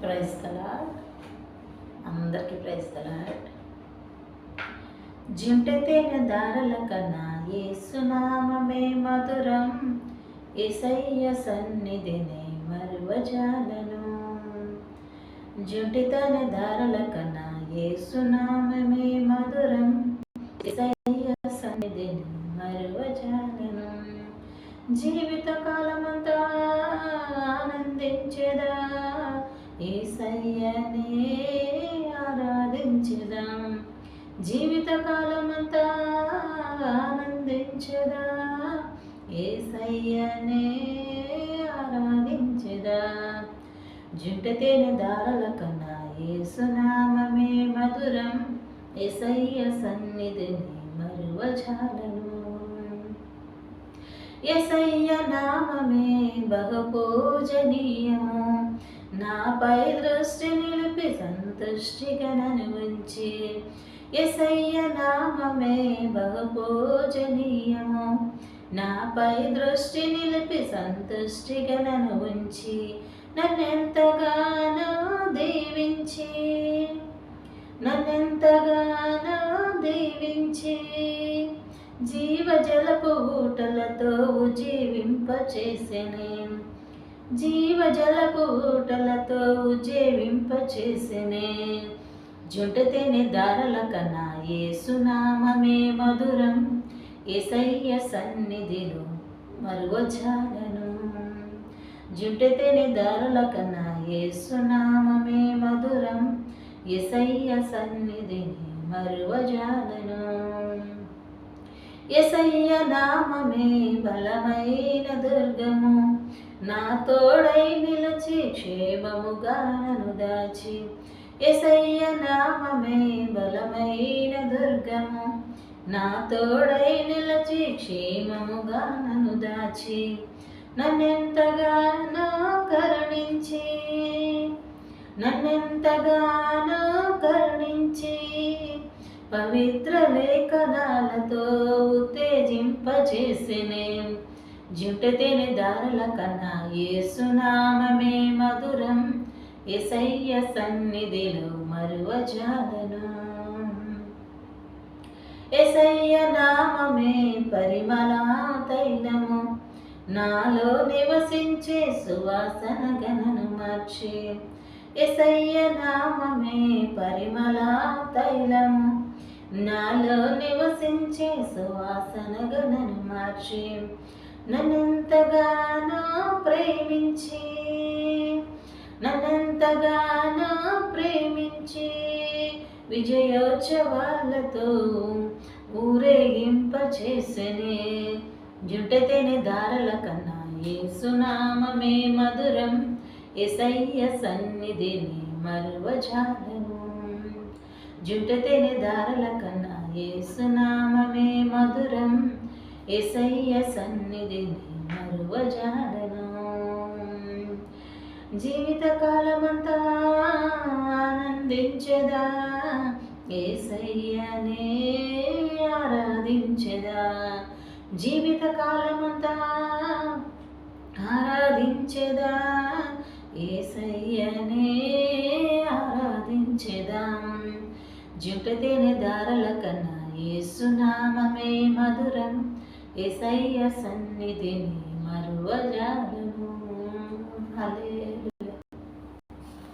Praise the Lord. అందరికీ praise the Lord. జింటె తేనె దారల కన్నా యేసునామమే మధురం, యేసయ్య సన్నిధిని మరువజాలను. జుంటి తేనె దారల కన్నా యేసునామమే మధురం, యేసయ్య సన్నిధిని మరువజాలను. జీవిత కాలమంతా ఆనందించెదా, యేసయ్యనే ఆరాధించెదాం. జీవిత కాలమంతా ఆనందించెదా, యేసయ్యనే ఆరాధించెదా. జుంట తేనె దారల కన్నా యేసునామమే మధురం, యేసయ్య సన్నిధిని మరువజాలను. యేసయ్య నామమే బహు పూజనీయము, నాపై దృష్టి నిలిపి సంతుష్టిగా నన్ను ఉంచి. యేసయ్య నామమే బహు పూజనీయము, నాపై దృష్టి నిలిపి సంతుష్టిగా నన్ను ఉంచి. నన్నెంతగానో దీవించి, నన్నెంతగానో దీవించి, జీవజలపు ఊటలతో ఉజ్జీవింపచేసెనే, జీవజలపు ఊటలతో ఉజ్జీవింపచేసెనే. జుంట తేనె దారల కన్నా యేసునామమే మధురం, యేసయ్య సన్నిధిలో మరువజాలను. జుంట తేనె దారల కన్నా యేసునామమే మధురం, యేసయ్య సన్నిధిని మరువజాలను. యేసయ్య నామమే బలమైన దుర్గము, నా తోడై నిలిచి క్షేమముగా నన్ను దాచి. యేసయ్య నామమే బలమైన దుర్గము, నా తోడై నిలిచి క్షేమముగా నన్ను దాచి. నన్నెంతగానో కరుణించి, నన్నెంతగానో కరుణించి, పవిత్ర లేఖనాలతో ఉత్తేజింపచేసెనే. జుంట తేనె దారల కన్నా యేసునామమే మధురం, యేసయ్య సన్నిధిలో మరువజాలను. యేసయ్య నామమే పరిమళ తైలము, నాలో నివసించే సువాసన గణను మార్చి. యేసయ్య నామమే పరిమళ తైలము, నాలో నివసించే సువాసన గణను మార్చి. నన్నెంతగానో ప్రేమించి, నన్నెంతగానో ప్రేమించి, విజయోత్సవాలతో ఊరేగింపచేసెనే. జుంట తేనె దారల కన్నా యేసునామమే మధురం, యేసయ్య సన్నిధిని మరువజాలను. జుంట తేనె దారల కన్నా యేసునామమే మధురం, యేసయ్య సన్నిధిని మరువజాలను. జీవిత కాలమంతా ఆనందించెదా, యేసయ్యనే ఆరాధించెదా. జీవిత కాలమంతా ఆరాధించెదా, యేసయ్యనే ఆరాధించెదా. జుంట తేనె దారల కన్నా యేసునామమే మధురం, యేసయ్య సన్నిధిని మరువజాలను. హల్లెలూయా.